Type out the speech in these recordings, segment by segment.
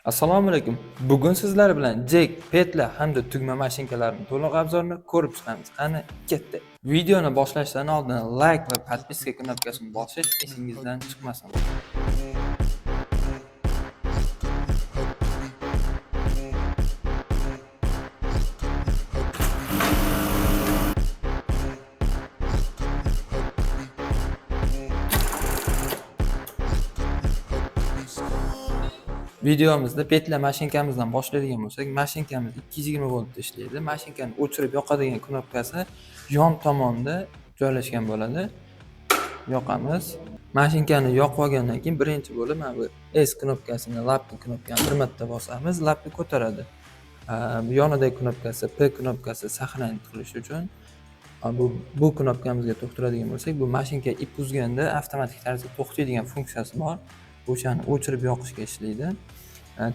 Assalomu alaykum. Bugun sizlar bilan jek, petla hamda tugma mashinkalarining to'liq obzorini ko'rib chiqamiz. Qani, ketdi. Videoni boshlashdan oldin like va podpiska knopkasini bosish esingizdan chiqmasin. Videomizda petla mashinkamizdan boshlaydigan bo'lsak, mashinkamiz 220 voltda ishlaydi. Mashinkani o'chirib yoqadigan knopkasi yon tomonda joylashgan bo'ladi. Yoqamiz. Mashinkani yoqib olgandan keyin birinchi bo'lib mana bu S knopkasini, lapni knopkani bir marta bosamiz, lapni ko'taradi. Bu yonidagi knopkasi P knopkasi saqlanib qilish uchun. Bu knopkamizga to'xtaladigan bo'lsak, bu mashinka ip uzganda avtomatik tarzda to'xtaydigan funksiyasi bor. O'shani o'chirib yoqishga ishlaydi.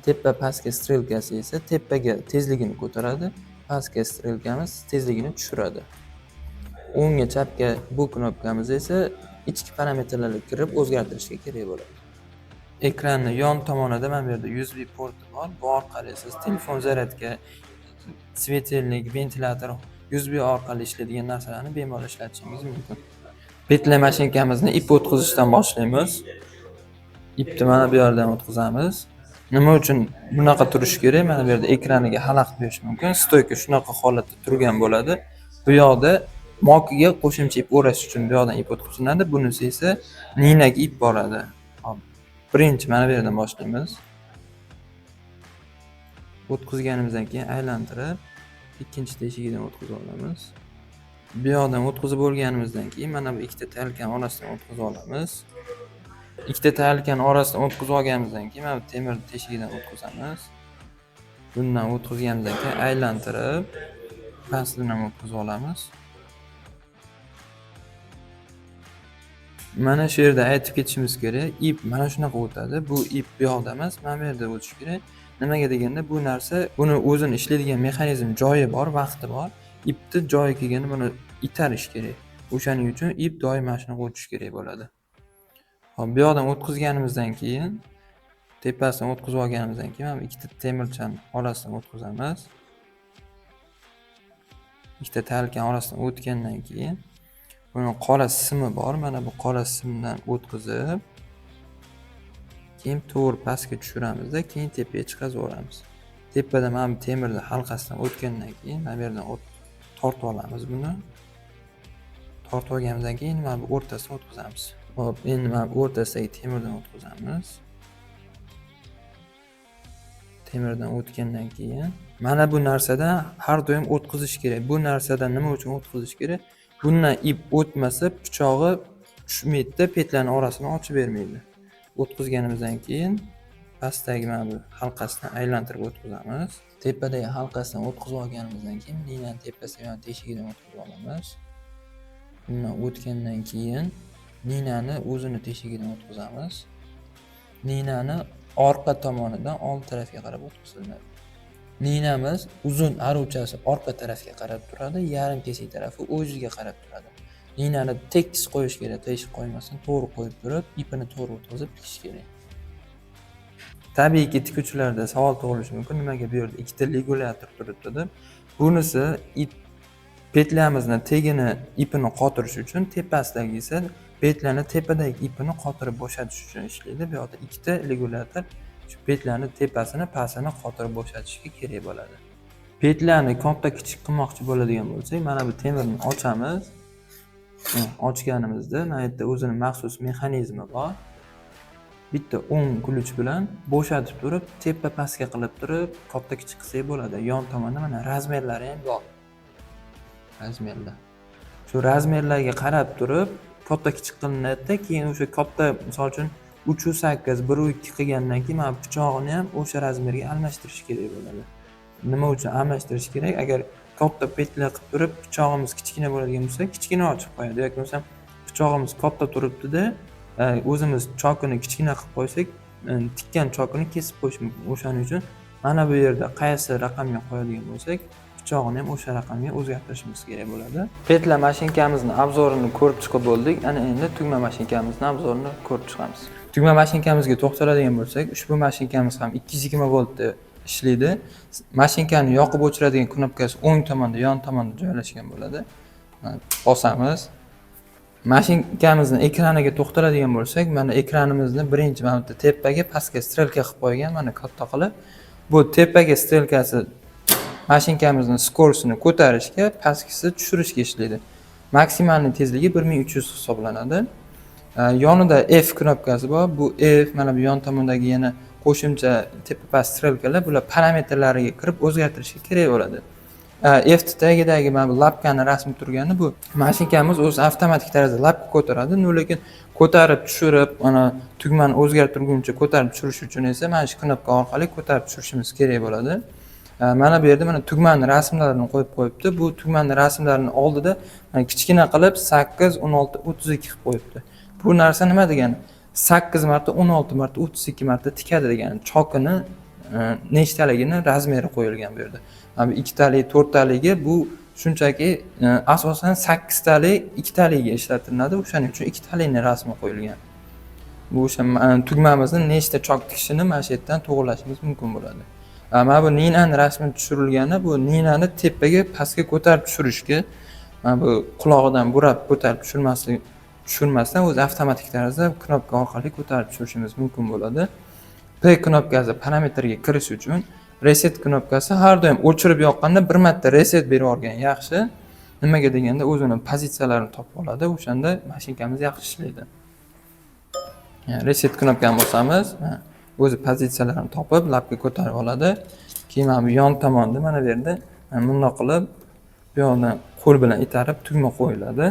Tepa pastga strelkasi esa tepaga tezligini ko'taradi, pastga strelkamiz tezligini tushiradi. O'ngga chapga bu knopkamiz esa ichki parametrlarga kirib o'zgartirishga kerak bo'ladi. Ekranning yon tomonida mana bu yerda USB porti bor. Bu orqali siz telefon zaryadka, svetelnik, ventilyator, USB orqali ishlaydigan narsalarni bemalol ishlatishingiz mumkin. Petla mashinkamizni ip o'tkazishdan boshlaymiz. Ipni mana bu yerdan o'tkazamiz. Nima uchun bunaqa turishi kerak? Mana bu yerda ekraniga xalaqit berish mumkin. Stoyka shunaqa holatda turgan bo'ladi. Bu yoqda mokiga qo'shimcha ip o'rash uchun bu yoqdan ip o'tkaziladi. Bunisi esa ninaga ip boradi. Hop. Birinchi mana bu yerdan boshlaymiz. O'tkazganimizdan keyin aylantirib, ikkinchi teshigidan o'tkazib olamiz. Bu yoqdan o'tkazib bo'lganimizdan keyin mana bu ikkita talkan orasidan o'tkazib olamiz. Ikkita talkan orasidan o'tkazib olganimizdan keyin mana bu temir teshigidan o'tkazamiz. Bundan o'tkazganimizdan keyin aylantirib, pastidan ham o'tkazib olamiz. Mana shu yerda aytib ketishimiz kerak, ip mana shunaqa o'tadi. Bu ip bu yoqda emas, mana bu yerda o'tishi kerak. Nimaga deganda bu narsa, buni o'zini ishlaydigan mexanizm joyi bor, vaqti bor. Ipni joyi kelganda buni itarish kerak. O'shaning uchun ip doim mana shunaqa o'tishi kerak bo'ladi. Hop, bu yoqdan o'tkazganimizdan keyin, tepasidan o'tkazib olganimizdan keyin mana ikkita temirchani orasidan o'tkazamiz. Ikkita talkan orasidan o'tgandan keyin buni qora simi bor. Mana bu qora simdan o'tkazib, keyin to'g'ri pastga tushiramiz-da, keyin tepaga chiqazaveramiz. Tepada mana bu temirni halqasidan o'tgandan keyin mana bu yerdan tortib olamiz buni. Tortib olganimizdan keyin mana bu o'rtasidan o'tkazamiz. Hop, endi mana bu o'rtasidagi temirdan o'tkazamiz. Temirdan o'tgandan keyin mana bu narsadan har doim o'tkazish kerak. Bu narsadan nima uchun o'tkazish kerak? Bundan ip o'tmasa, pichog'i tushmaydi, petlarning orasini ochib bermaydi. O'tkazganimizdan keyin pastdagi mana bu halqasidan aylantirib o'tkazamiz. Tepadagi halqasidan o'tkazib olganimizdan keyin ninaning tepasiga mana teshigidan o'tkazib olamiz. Bundan o'tgandan keyin ninani o'zini teshigidan o'tkazamiz. Ninani orqa tomonidan old tarafga qarab o'tkaziladi. Ninamiz uzun aruvchasi orqa tarafga qarab turadi, yarim teshik tarafi o'ziga qarab turadi. Ninani tekis qo'yish kerak, teshik qo'ymasdan to'g'ri qo'yib turib, ipini to'g'ri o'tkazib tikish kerak. Tabiiyki tikuvchilarda savol tug'ilishi mumkin, nimaga bu yerda ikkita regulyator turibdi deb. Bunisi ip petlamizning tegini ipini qotirish uchun, tepasidagi esa petlarni tepadagi ipini qotirib bo'shatish uchun ishlaydi. Bu yerda ikkita regulyator shu petlarni tepasini, pastini qotirib bo'shatishga kerak bo'ladi. Petlarni katta kichik qilmoqchi bo'ladigan bo'lsak, mana bu temirni ochamiz. Ochganimizda mana bu yerda o'zining maxsus mexanizmi bor. Bitta o'ng kulich bilan bo'shatib turib, tepa pastga qilib turib, katta kichik qilsak bo'ladi. Yon tomonda mana razmerlari ham bor. Razmerlar. Shu razmerlarga qarab turib, katta kichik qilinadi, keyin o'sha katta, misol uchun 3.8, 1.2 qilgandan keyin mana pichog'ini ham o'sha razmerga almashtirish kerak bo'ladi. Nima uchun almashtirish kerak? Agar katta petla qilib turib, pichog'imiz kichkina bo'ladigan bo'lsa, kichkina ochib qo'yadi. Yoki bo'lmasa pichog'imiz katta turibdi-da, o'zimiz chokini kichkina qilib qo'ysak, tikkan chokini kesib qo'yish mumkin. O'shaning uchun mana bu yerda qaysi raqamga qo'yadigan bo'lsak, pichog'ini ham o'sha raqamga o'zgartirishimiz kerak bo'ladi. Petla mashinkamizning obzorini ko'rib chiqib bo'ldik. Ana endi tugma mashinkamizning obzorini ko'rib chiqamiz. Tugma mashinkamizga to'xtaladigan bo'lsak, ushbu mashinkamiz ham 220 voltda ishlaydi. Mashinkani yoqib o'chiradigan knopkasi o'ng tomonda, yon tomonda joylashgan bo'ladi. Bosamiz. Mashinkamizni ekraniga to'xtaladigan bo'lsak, mana ekranimizni birinchi marta tepaga, pastga strelka qilib qo'ygan, mana katta qilib. Bu tepaga strelkasi mashinkamizni skorsini ko'tarishga, pastgisi tushirishga ishlaydi. Maksimal tezligi 1300 hisoblanadi. Yonida F knopkasi bor. Bu F mana bu yon tomondagi yana qo'shimcha tepa-past strelkalar, bular parametrlariga kirib o'zgartirishga kerak bo'ladi. F tagidagi mana bu lapkani rasmi turgani, bu mashinkamiz o'zi avtomatik tarzda lapka ko'taradi, lekin ko'tarib tushirib, mana tugmani o'zgartirguncha ko'tarib tushirish uchun esa mana shu knopka orqali ko'tarib tushirishimiz kerak bo'ladi. Mana bu yerda mana tugmani rasmlarini qo'yib qo'yibdi. Bu tugmani rasmlarining oldida kichkina qilib 8, 16, 32 qilib qo'yibdi. Bu narsa nima degani? 8 marta, 16 marta, 32 marta tikadi degani. Chokini nechtaligini razmeri qo'yilgan bu yerda. Mana 2 talik, 4 taliga bu shunchaki asosan 8 talik, 2 taliga ishlatiladi. O'shaning uchun 2 talikning rasmi qo'yilgan. Bu o'sha tugmamizni nechta chok tikishini mana shu yerdan to'g'rilashimiz mumkin bo'ladi. Mana bu ninani rasmi tushirilgani, bu ninani tepaga, pastga ko'tarib tushirishga, mana bu qulog'idan burab ko'tarib tushirmasdan o'zi avtomatik tarzda knopka orqali ko'tarib tushirishimiz mumkin bo'ladi. P knopkasi parametrga kirish uchun, reset knopkasi har doim o'chirib yoqqanda bir marta reset berib olgan yaxshi. Nimaga deganda o'zining pozitsiyalarini topib oladi, o'shanda mashinkamiz yaxshi ishlaydi. Reset knopkani bosamiz, o'zi pozitsiyalarini topib, lapga ko'tarib oladi. Keyin mana bu yon tomonda mana bu yerda bunday qilib, bu yoqdan qo'l bilan itarib tugma qo'yiladi.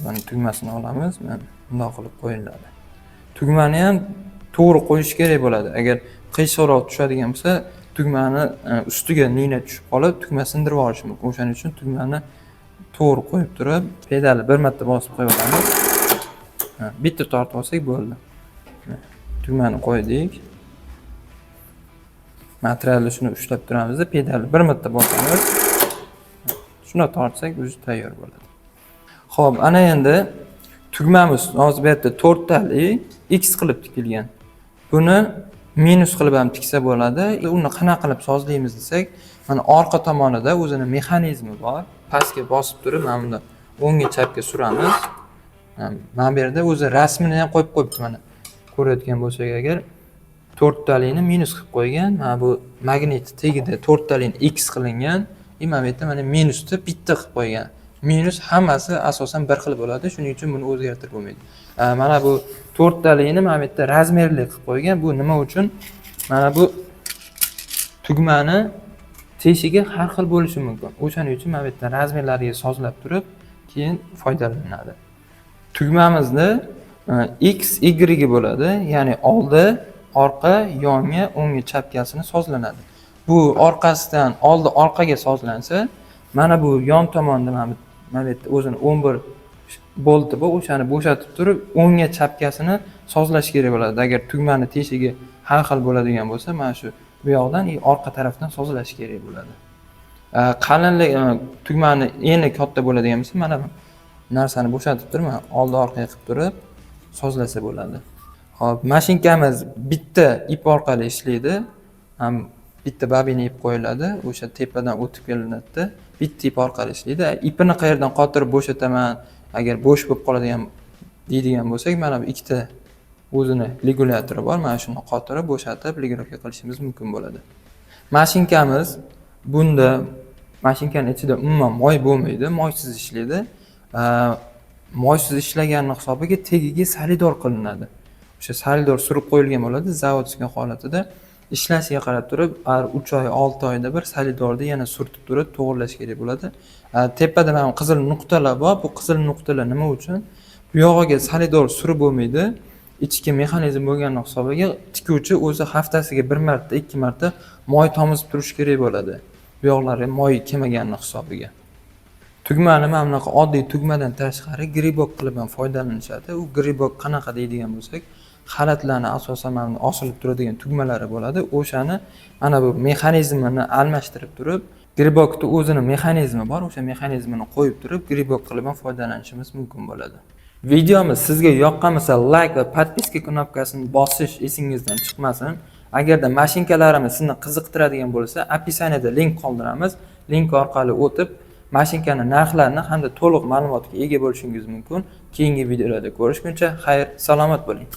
Mana tugmasini olamiz, mana bunday qilib qo'yiladi. Tugmani ham to'g'ri qo'yish kerak bo'ladi. Agar qiyshiqroq tushadigan bo'lsa, tugmani ustiga nina tushib qolib, tugma sindirib olishi mumkin. O'shaning uchun tugmani to'g'ri qo'yib turib, pedalni bir marta bosib qo'yib olamiz. Bitta tortib olsak bo'ldi. Tugmani qo'ydik. Materialni shuni ushlab turamiz, pedalni bir marta bosamiz. Shuni tortsak, o'zi tayyor bo'ladi. Xo'p, ana endi tugmamiz hozir bu yerda 4 talik X qilib tikilgan. Buni minus qilib ham tiksa bo'ladi. Uni qanaqa qilib sozlaymiz desak, mana orqa tomonida o'zining mexanizmi bor. Pastga bosib turib, mana bunda o'ngga chapga suramiz. Mana bu yerda o'zi rasmini ham qo'yib qo'yibdi mana. Ko'rayotgan bo'lsak agar 4 talikni minus qilib qo'ygan. Mana bu magnit tagida 4 talikni X qilingan. Mana bu yerda mana minusni bitta qilib qo'ygan. Minus hammasi asosan bir xil bo'ladi, shuning uchun buni o'zgartirib bo'lmaydi. Mana bu 4 talikni mana bu yerda razmerli qilib qo'ygan. Bu nima uchun? Mana bu tugmani teshiga har xil bo'lishi mumkin. O'shaning uchun mana bu yerda razmerlariga sozlab turib, keyin foydalanadi. Tugmamizni X, Y bo'ladi, ya'ni oldi, orqa, yonga, o'ngga, chapkasini sozlanadi. Bu orqasidan oldi orqaga sozlansa, mana bu yon tomonda mana bu yerda o'zini 11 bolti bor, o'shani bo'shatib turib, o'ngga chapkasini sozlash kerak bo'ladi. Agar tugmani teshiga har xil bo'ladigan bo'lsa, mana shu bu yoqdan orqa tarafdan sozlash kerak bo'ladi. Qalinlik tugmani eni katta bo'ladigan bo'lsa, mana bu narsani bo'shatib turib, mana oldi orqaga qilib turib sozlasa bo'ladi. Xo'p, mashinkamiz bitta ip orqali ishlaydi. Ham bitta bobina ip qo'yiladi, o'sha tepadan o'tib kelinadi. Bitta ip orqali ishlaydi. Ipini qayerdan qotirib bo'shataman, agar bo'sh bo'lib qoladigan deydigan bo'lsak, mana bu ikkita o'zini regulyatori bor. Mana shuni qotirib bo'shatib regulyatsiya qilishimiz mumkin bo'ladi. Mashinkamiz bunda mashinkaning ichida umuman moy bo'lmaydi, moysiz ishlaydi. Moysiz ishlaganning hisobiga tagiga solidor qilinadi. O'sha solidor surib qo'yilgan bo'ladi, zavodskiy holatida. Ishlashiga qarab turib, 3 oy, 6 oyda bir solidorni yana surtib turib to'g'rilash kerak bo'ladi. Tepada mana qizil nuqtalar bor. Bu qizil nuqtalar nima uchun? Bu yog'iga solidor surib bo'lmaydi. Ichki mexanizm bo'lganning hisobiga tikuvchi o'zi haftasiga 1 marta, 2 marta moy tomizib turish kerak bo'ladi. Bu yoqlari moy kelmaganning hisobiga. Tugmani mana bunaqa oddiy tugmadan tashqari gribok qilib ham foydalanishadi. U gribok qanaqa deydigan bo'lsak, xalatlarni asosan mana osilib turadigan tugmalari bo'ladi. O'shani mana bu mexanizmini almashtirib turib, gribokning o'zining mexanizmi bor. O'sha mexanizmini qo'yib turib, gribok qilib ham foydalanishimiz mumkin bo'ladi. Videomiz sizga yoqqan bo'lsa, like va podpiska knopkasini bosish esingizdan chiqmasin. Agarda mashinkalarimiz sizni qiziqtiradigan bo'lsa, opisaniyada link qoldiramiz. Link orqali o'tib, mashinkaning narxlarini hamda to'liq ma'lumotga ega bo'lishingiz mumkin. Keyingi videolarda ko'rishguncha, xayr, salomat bo'ling.